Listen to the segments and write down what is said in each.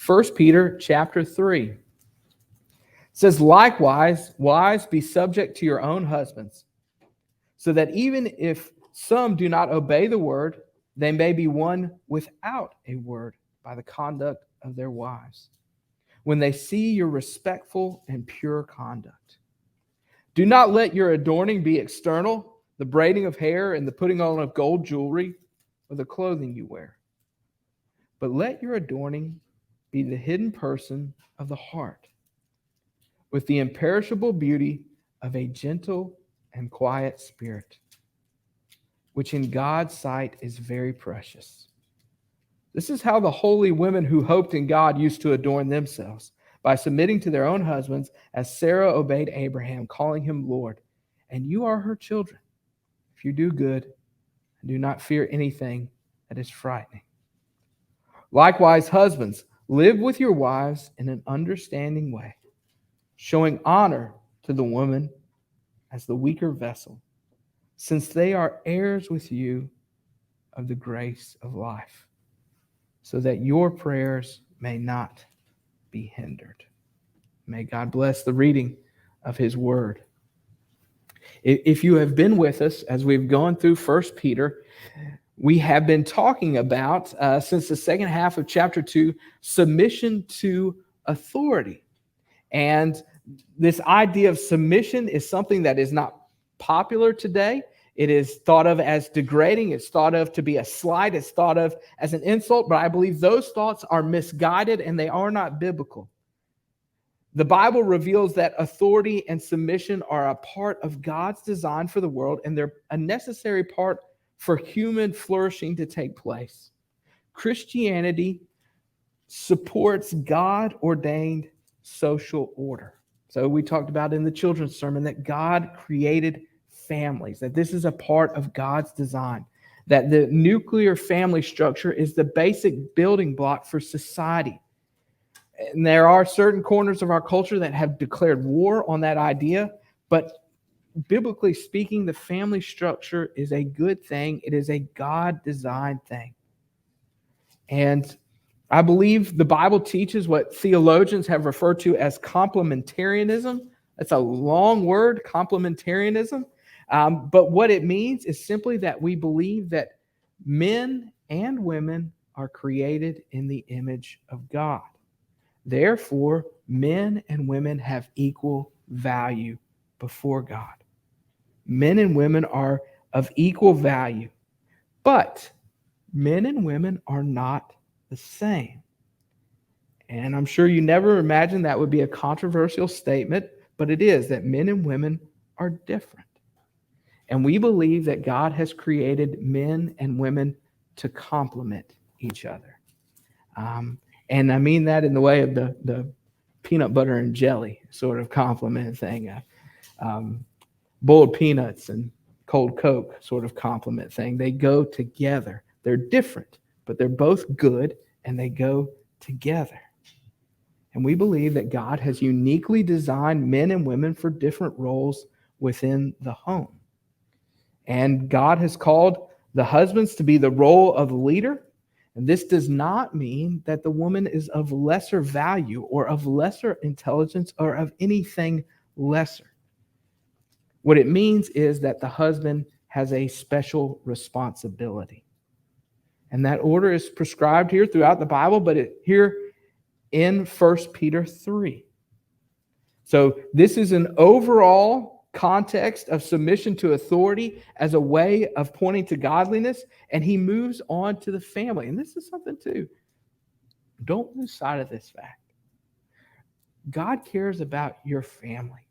1 Peter chapter 3. It says, "Likewise, wives, be subject to your own husbands, so that even if some do not obey the word, they may be won without a word by the conduct of their wives, when they see your respectful and pure conduct. Do not let your adorning be external, the braiding of hair and the putting on of gold jewelry, or the clothing you wear. But let your adorning be the hidden person of the heart, with the imperishable beauty of a gentle and quiet spirit, which in God's sight is very precious. This is how the holy women who hoped in God used to adorn themselves, by submitting to their own husbands, as Sarah obeyed Abraham, calling him Lord. And you are her children, if you do good and do not fear anything that is frightening. Likewise, husbands, live with your wives in an understanding way, showing honor to the woman as the weaker vessel, since they are heirs with you of the grace of life, so that your prayers may not be hindered." May God bless the reading of his word. If you have been with us as we've gone through 1 Peter, we have been talking about, since the second half of chapter 2, submission to authority. And this idea of submission is something that is not popular today. It is thought of as degrading. It's thought of to be a slight. It's thought of as an insult. But I believe those thoughts are misguided and they are not biblical. The Bible reveals that authority and submission are a part of God's design for the world, and they're a necessary part for human flourishing to take place. Christianity supports God-ordained social order. So we talked about in the children's sermon that God created families, that this is a part of God's design, that the nuclear family structure is the basic building block for society. And there are certain corners of our culture that have declared war on that idea, but biblically speaking, the family structure is a good thing. It is a God-designed thing. And I believe the Bible teaches what theologians have referred to as complementarianism. That's a long word, complementarianism. But what it means is simply that we believe that men and women are created in the image of God. Therefore, men and women have equal value before God. Men and women are of equal value, but men and women are not the same. And I'm sure you never imagined that would be a controversial statement, but it is, that men and women are different. And we believe that God has created men and women to complement each other. And I mean that in the way of the peanut butter and jelly sort of compliment thing. Boiled peanuts and cold Coke sort of compliment thing. They go together. They're different, but they're both good, and they go together. And we believe that God has uniquely designed men and women for different roles within the home. And God has called the husbands to be the role of leader. And this does not mean that the woman is of lesser value or of lesser intelligence or of anything lesser. What it means is that the husband has a special responsibility. And that order is prescribed here throughout the Bible, but here in 1 Peter 3. So this is an overall context of submission to authority as a way of pointing to godliness, and he moves on to the family. And this is something too. Don't lose sight of this fact. God cares about your family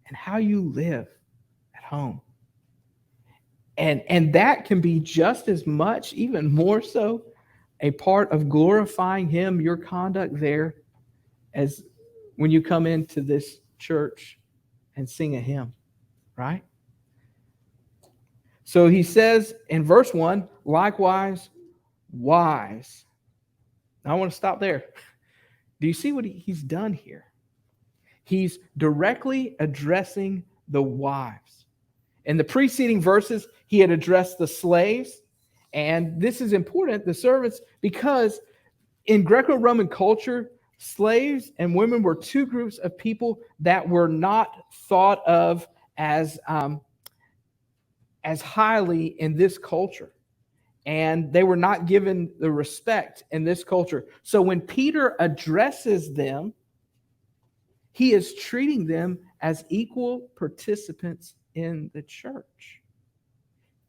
and how you live at home. And that can be just as much, even more so, a part of glorifying him, your conduct there, as when you come into this church and sing a hymn, right? So he says in verse 1, likewise, wives. Now I want to stop there. Do you see what he's done here? He's directly addressing the wives. In the preceding verses, he had addressed the slaves. And this is important, the servants, because In Greco-Roman culture, slaves and women were two groups of people that were not thought of as highly in this culture. And they were not given the respect in this culture. So when Peter addresses them, he is treating them as equal participants in the church.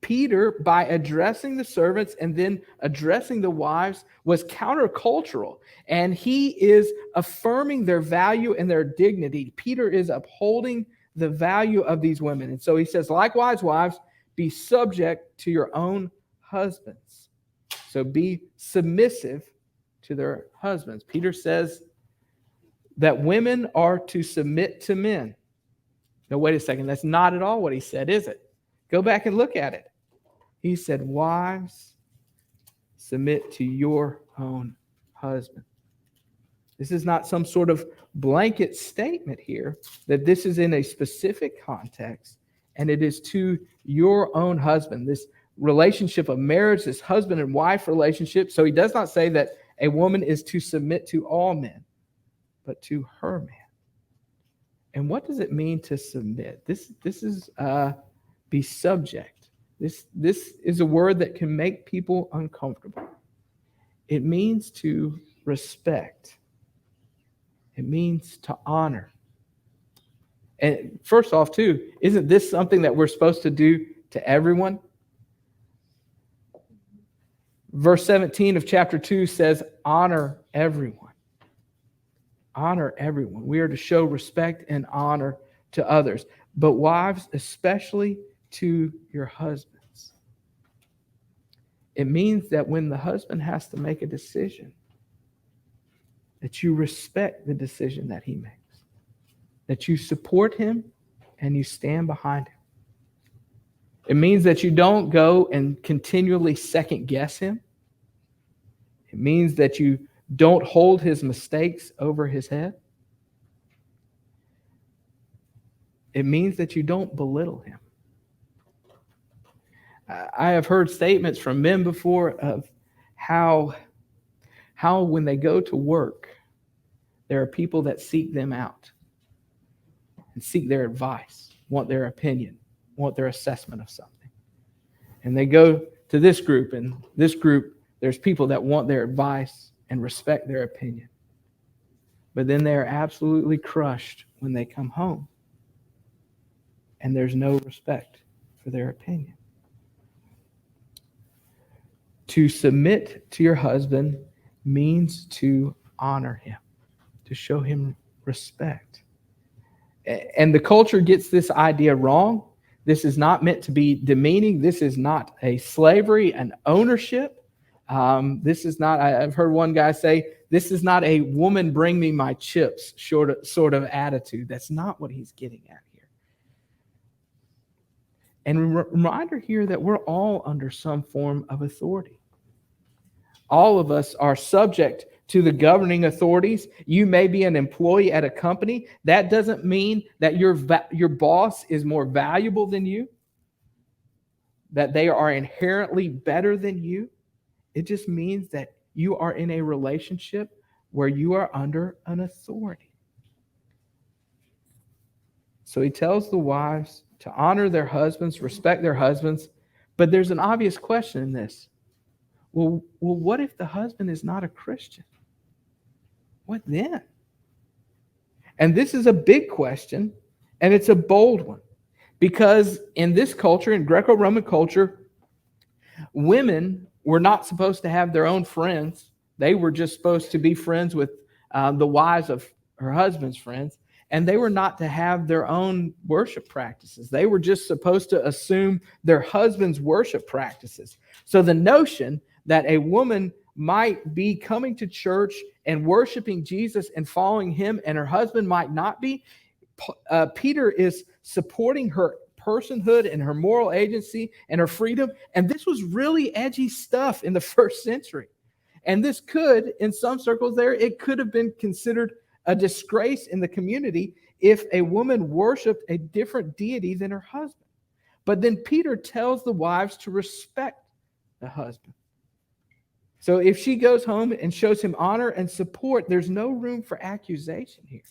Peter, by addressing the servants and then addressing the wives, was countercultural, and he is affirming their value and their dignity. Peter is upholding the value of these women. And so he says, likewise, wives, be subject to your own husbands. So be submissive to their husbands. Peter says that women are to submit to men. No, wait a second. That's not at all what he said, is it? Go back and look at it. He said, wives, submit to your own husband. This is not some sort of blanket statement here, that this is in a specific context, and it is to your own husband. This relationship of marriage, this husband and wife relationship. So he does not say that a woman is to submit to all men, but to her man. And what does it mean to submit? This is be subject. This is a word that can make people uncomfortable. It means to respect. It means to honor. And first off, too, isn't this something that we're supposed to do to everyone? Verse 17 of chapter 2 says, honor everyone. Honor everyone. We are to show respect and honor to others. But wives, especially to your husbands. It means that when the husband has to make a decision, that you respect the decision that he makes, that you support him and you stand behind him. It means that you don't go and continually second guess him. It means that you don't hold his mistakes over his head. It means that you don't belittle him. I have heard statements from men before of how when they go to work, there are people that seek them out and seek their advice, want their opinion, want their assessment of something. And they go to this group, and this group, there's people that want their advice and respect their opinion. But then they are absolutely crushed when they come home, and there's no respect for their opinion. To submit to your husband means to honor him, to show him respect. And the culture gets this idea wrong. This is not meant to be demeaning. This is not a slavery, an ownership. This is not, I've heard one guy say, this is not a woman bring me my chips sort of attitude. That's not what he's getting at here. And reminder here that we're all under some form of authority. All of us are subject to the governing authorities. You may be an employee at a company. That doesn't mean that your boss is more valuable than you, that they are inherently better than you. It just means that you are in a relationship where you are under an authority. So he tells the wives to honor their husbands, respect their husbands. But there's an obvious question in this. Well, what if the husband is not a Christian? What then? And this is a big question, and it's a bold one. Because in this culture, in Greco-Roman culture, women were not supposed to have their own friends. They were just supposed to be friends with the wives of her husband's friends. And they were not to have their own worship practices. They were just supposed to assume their husband's worship practices. So the notion that a woman might be coming to church and worshiping Jesus and following him, and her husband might not be, Peter is supporting her personhood and her moral agency and her freedom. And this was really edgy stuff in the first century. And this could, in some circles there, it could have been considered a disgrace in the community if a woman worshiped a different deity than her husband. But then Peter tells the wives to respect the husband. So if she goes home and shows him honor and support, there's no room for accusation here.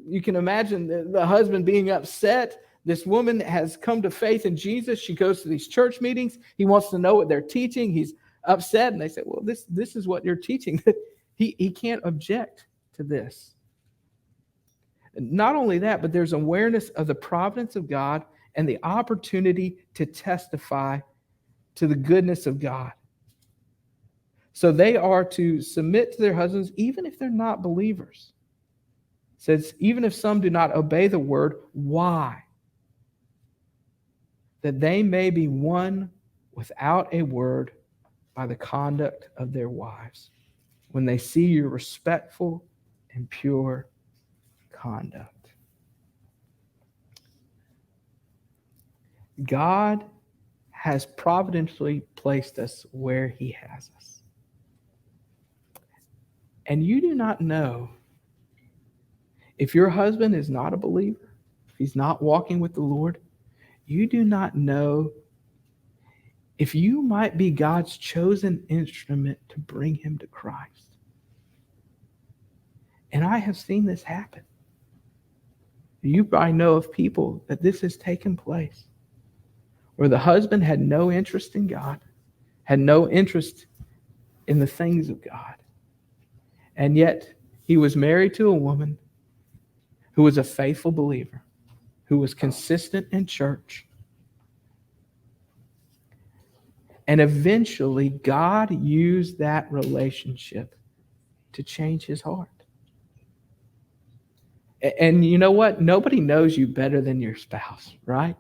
You can imagine the husband being upset. This woman has come to faith in Jesus. She goes to these church meetings. He wants to know what they're teaching. He's upset. And they say, well, this is what you're teaching. He can't object to this. Not only that, but there's awareness of the providence of God and the opportunity to testify to the goodness of God. So they are to submit to their husbands, even if they're not believers. It says, even if some do not obey the word, why? That they may be won without a word by the conduct of their wives, when they see your respectful and pure conduct. God has providentially placed us where he has us. And you do not know if your husband is not a believer, if he's not walking with the Lord, you do not know if you might be God's chosen instrument to bring him to Christ. And I have seen this happen. You probably know of people that this has taken place, where the husband had no interest in God, had no interest in the things of God. And yet he was married to a woman who was a faithful believer, who was consistent in church. And eventually God used that relationship to change his heart. And you know what? Nobody knows you better than your spouse, right?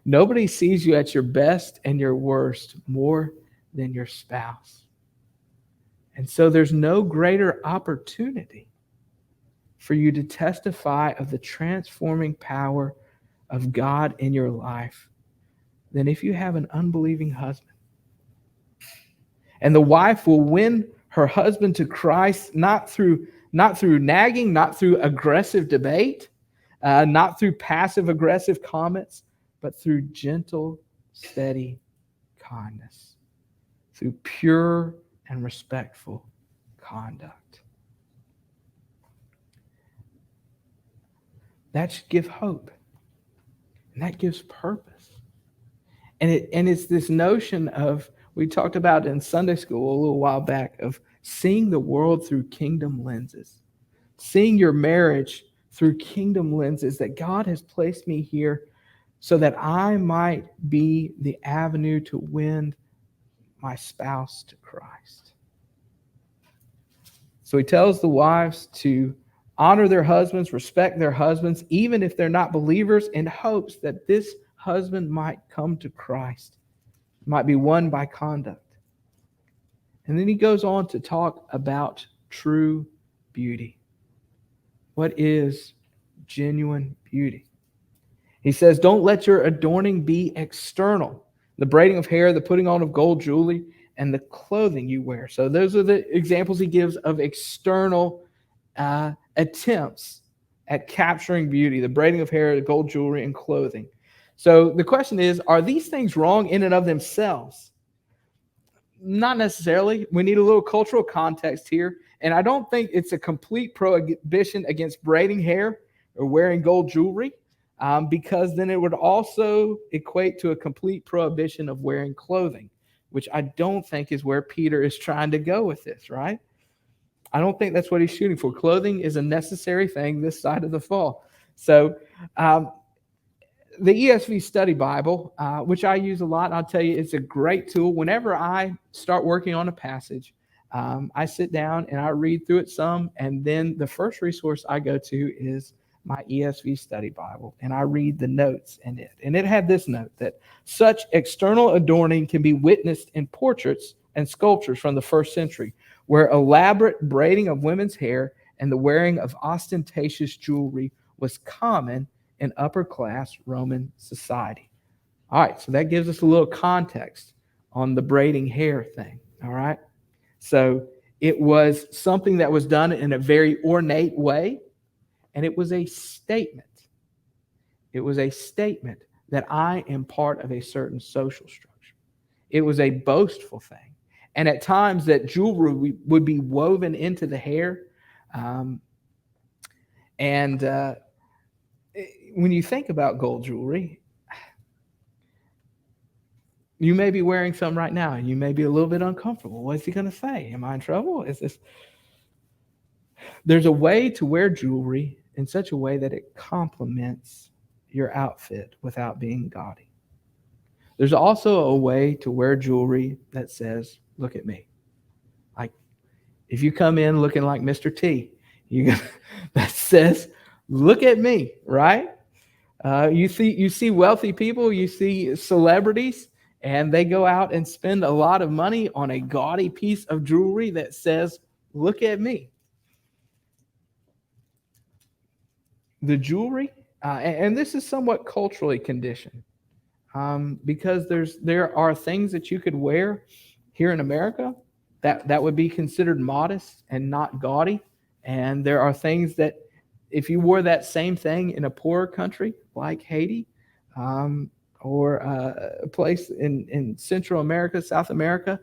Nobody sees you at your best and your worst more than your spouse. And so there's no greater opportunity for you to testify of the transforming power of God in your life than if you have an unbelieving husband. And the wife will win her husband to Christ not through nagging, not through aggressive debate, not through passive aggressive comments, but through gentle, steady kindness, through pure and respectful conduct. That should give hope, and that gives purpose. And it's this notion of, we talked about in Sunday school a little while back, of seeing the world through kingdom lenses, seeing your marriage through kingdom lenses, that God has placed me here so that I might be the avenue to win my spouse to Christ. So he tells the wives to honor their husbands, respect their husbands, even if they're not believers, in hopes that this husband might come to Christ, might be won by conduct. And then he goes on to talk about true beauty. What is genuine beauty? He says, don't let your adorning be external. The braiding of hair, the putting on of gold jewelry, and the clothing you wear. So those are the examples he gives of external attempts at capturing beauty. The braiding of hair, the gold jewelry, and clothing. So the question is, are these things wrong in and of themselves? Not necessarily. We need a little cultural context here. And I don't think it's a complete prohibition against braiding hair or wearing gold jewelry, because then it would also equate to a complete prohibition of wearing clothing, which I don't think is where Peter is trying to go with this, right? I don't think that's what he's shooting for. Clothing is a necessary thing this side of the fall. So the ESV Study Bible, which I use a lot, I'll tell you, it's a great tool. Whenever I start working on a passage, I sit down and I read through it some, and then the first resource I go to is my ESV Study Bible, and I read the notes in it. And it had this note, that such external adorning can be witnessed in portraits and sculptures from the first century, where elaborate braiding of women's hair and the wearing of ostentatious jewelry was common in upper-class Roman society. All right, so that gives us a little context on the braiding hair thing, all right? So it was something that was done in a very ornate way, and it was a statement. It was a statement that I am part of a certain social structure. it was a boastful thing. And at times that jewelry would be woven into the hair. Um, and when you think about gold jewelry, you may be wearing some right now and you may be a little bit uncomfortable. What's he going to say? Am I in trouble? Is this? There's a way to wear jewelry in such a way that it complements your outfit without being gaudy. There's also a way to wear jewelry that says, look at me. Like if you come in looking like Mr. T, that says, look at me, right? You see wealthy people, you see celebrities, and they go out and spend a lot of money on a gaudy piece of jewelry that says, look at me. The jewelry, and this is somewhat culturally conditioned, because there are things that you could wear here in America that would be considered modest and not gaudy, and there are things that if you wore that same thing in a poorer country like Haiti, or a place in Central America, South America,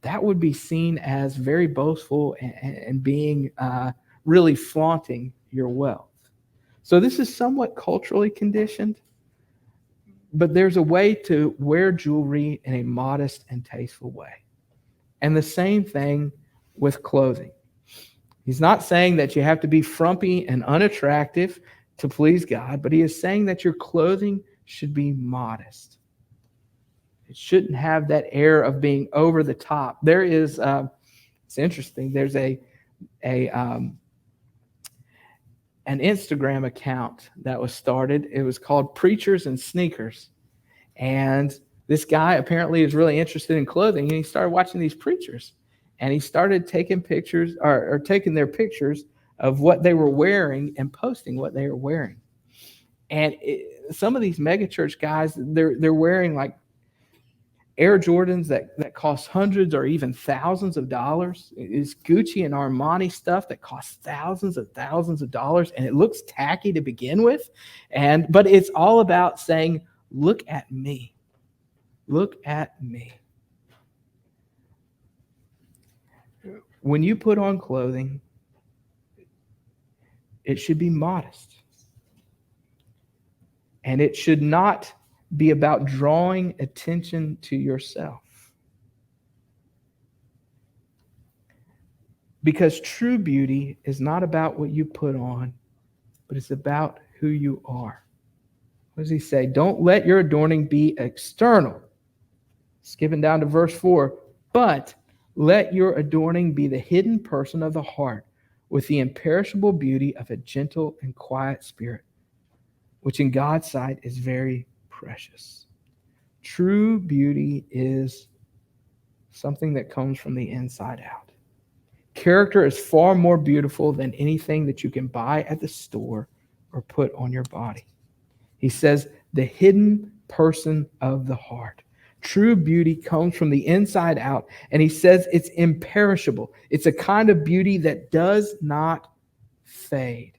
that would be seen as very boastful and being really flaunting your wealth. So this is somewhat culturally conditioned, but there's a way to wear jewelry in a modest and tasteful way. And the same thing with clothing. He's not saying that you have to be frumpy and unattractive to please God, but he is saying that your clothing should be modest. It shouldn't have that air of being over the top. There is, it's interesting, there's an Instagram account that was started. It was called Preachers and Sneakers. And this guy apparently is really interested in clothing, and he started watching these preachers. And he started taking pictures or taking their pictures of what they were wearing and posting what they were wearing. And some of these megachurch guys, they're wearing like Air Jordans that cost hundreds or even thousands of dollars. It's Gucci and Armani stuff that costs thousands of dollars, and it looks tacky to begin with. But it's all about saying, look at me. Look at me. When you put on clothing, it should be modest. And it should not be about drawing attention to yourself. Because true beauty is not about what you put on, but it's about who you are. What does he say? Don't let your adorning be external. Skipping down to verse 4. But let your adorning be the hidden person of the heart, with the imperishable beauty of a gentle and quiet spirit, which in God's sight is very precious. True beauty is something that comes from the inside out. Character is far more beautiful than anything that you can buy at the store or put on your body. He says, the hidden person of the heart. True beauty comes from the inside out, and he says it's imperishable. It's a kind of beauty that does not fade.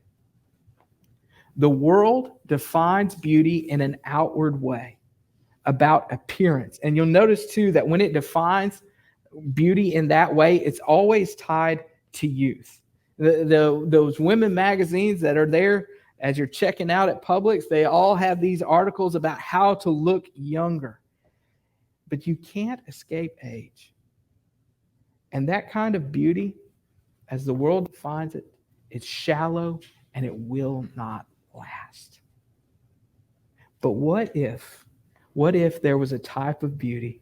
The world defines beauty in an outward way, about appearance. And you'll notice too that when it defines beauty in that way, it's always tied to youth. Those women magazines that are there as you're checking out at Publix, they all have these articles about how to look younger. But you can't escape age. And that kind of beauty, as the world defines it, it's shallow and it will not last. But what if there was a type of beauty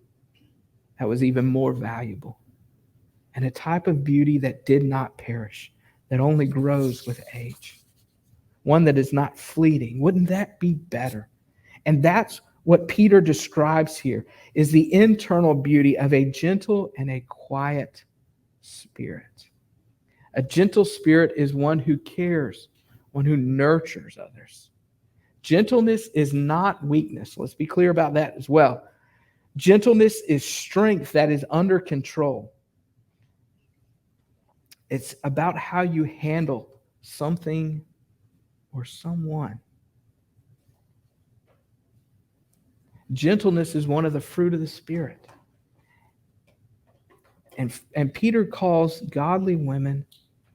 that was even more valuable, and a type of beauty that did not perish, that only grows with age, one that is not fleeting? Wouldn't that be better? And that's what Peter describes here, is the internal beauty of a gentle and a quiet spirit. A gentle spirit is one who cares, one who nurtures others. Gentleness is not weakness. Let's be clear about that as well. Gentleness is strength that is under control. It's about how you handle something or someone. Gentleness is one of the fruit of the Spirit. And Peter calls godly women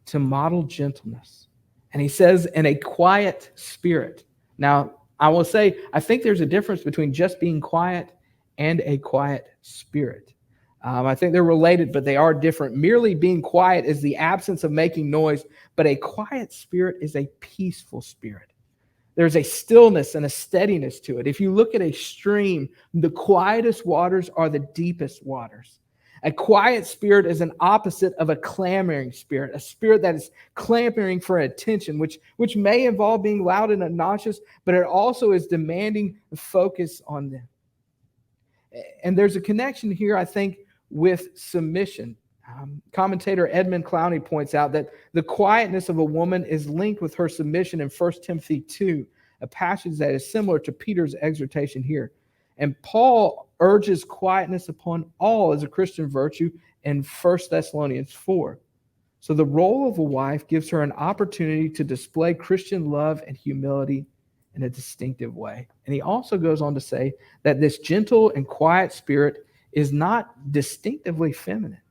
to model gentleness. And he says, in a quiet spirit. Now, I will say, I think there's a difference between just being quiet and a quiet spirit. I think they're related, but they are different. Merely being quiet is the absence of making noise, but a quiet spirit is a peaceful spirit. There's a stillness and a steadiness to it. If you look at a stream, the quietest waters are the deepest waters. A quiet spirit is an opposite of a clamoring spirit, a spirit that is clamoring for attention, which may involve being loud and obnoxious, but it also is demanding focus on them. And there's a connection here, I think, with submission. Commentator Edmund Clowney points out that the quietness of a woman is linked with her submission in 1 Timothy 2, a passage that is similar to Peter's exhortation here. And Paul urges quietness upon all as a Christian virtue in 1 Thessalonians 4. So the role of a wife gives her an opportunity to display Christian love and humility in a distinctive way. And he also goes on to say that this gentle and quiet spirit is not distinctively feminine,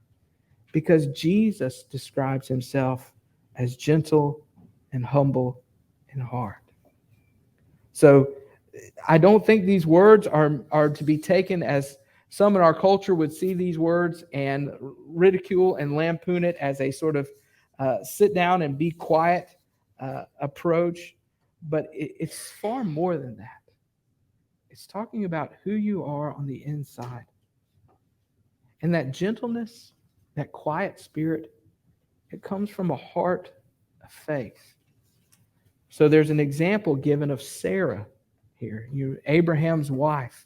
because Jesus describes himself as gentle and humble in heart. So I don't think these words are to be taken as some in our culture would see these words and ridicule and lampoon it as a sort of sit down and be quiet approach. But it's far more than that. It's talking about who you are on the inside. And that gentleness, that quiet spirit, it comes from a heart of faith. So there's an example given of Sarah here, Abraham's wife,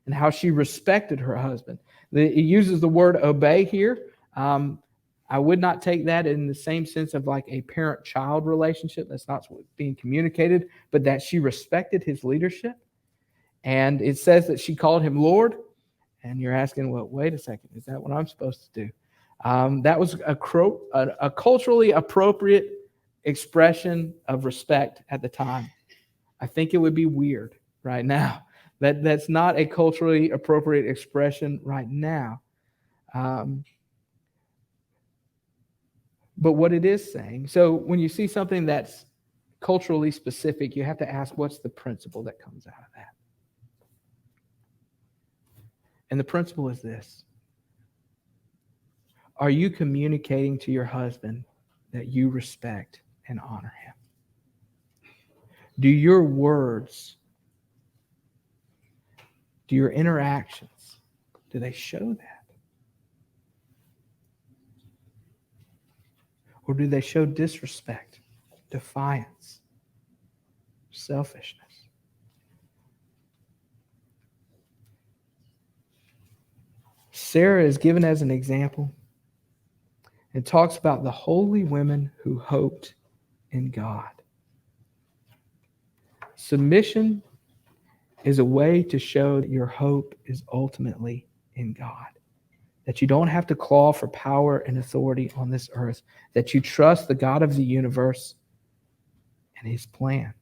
and how she respected her husband. It uses the word obey here. I would not take that in the same sense of like a parent-child relationship. That's not what's being communicated, but that she respected his leadership. And it says that she called him Lord. And you're asking, well, wait a second, is that what I'm supposed to do? That was a culturally appropriate expression of respect at the time. I think it would be weird right now. That's not a culturally appropriate expression right now. But what it is saying, so when you see something that's culturally specific, you have to ask, what's the principle that comes out of that? And the principle is this. Are you communicating to your husband that you respect and honor him? Do your words, do your interactions, do they show that? Or do they show disrespect, defiance, selfishness? Sarah is given as an example and talks about the holy women who hoped in God. Submission is a way to show that your hope is ultimately in God, that you don't have to claw for power and authority on this earth, that you trust the God of the universe and his plan.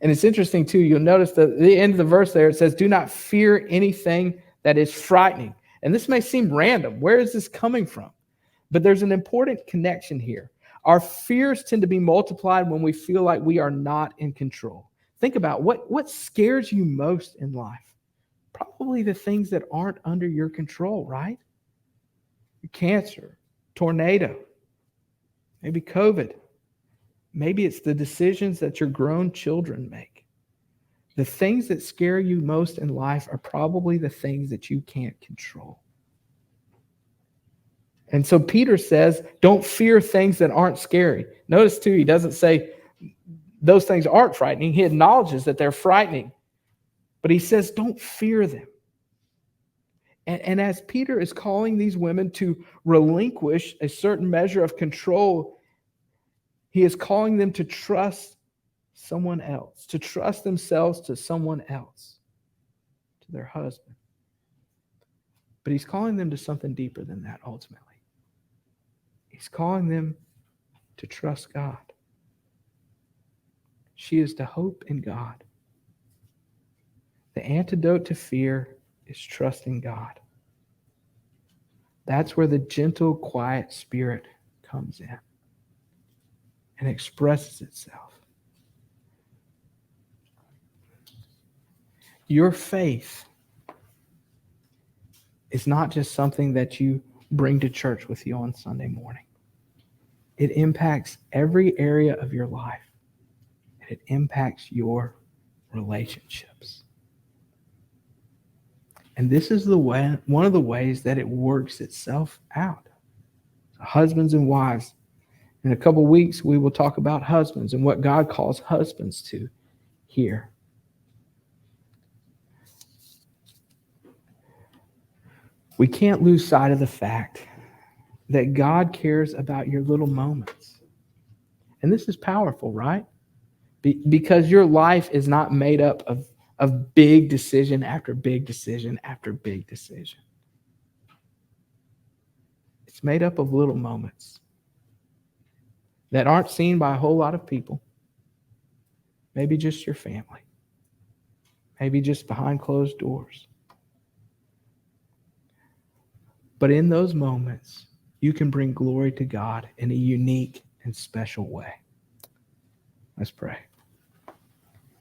And it's interesting too, you'll notice that the end of the verse there, it says, do not fear anything that is frightening. And this may seem random. Where is this coming from? But there's an important connection here. Our fears tend to be multiplied when we feel like we are not in control. Think about what scares you most in life. Probably the things that aren't under your control, right? Cancer, tornado, maybe COVID. Maybe it's the decisions that your grown children make. The things that scare you most in life are probably the things that you can't control. And so Peter says, don't fear things that aren't scary. Notice too, he doesn't say those things aren't frightening. He acknowledges that they're frightening. But he says, don't fear them. And as Peter is calling these women to relinquish a certain measure of control, he is calling them to trust someone else, to trust themselves to someone else, to their husband. But he's calling them to something deeper than that ultimately. He's calling them to trust God. She is to hope in God. The antidote to fear is trusting God. That's where the gentle, quiet spirit comes in and expresses itself. Your faith is not just something that you bring to church with you on Sunday morning. It impacts every area of your life. And it impacts your relationships. And this is one of the ways that it works itself out. Husbands and wives. In a couple weeks, we will talk about husbands and what God calls husbands to here. We can't lose sight of the fact that God cares about your little moments. And this is powerful, right? Because your life is not made up of big decision after big decision after big decision. It's made up of little moments that aren't seen by a whole lot of people. Maybe just your family. Maybe just behind closed doors. But in those moments, you can bring glory to God in a unique and special way. Let's pray.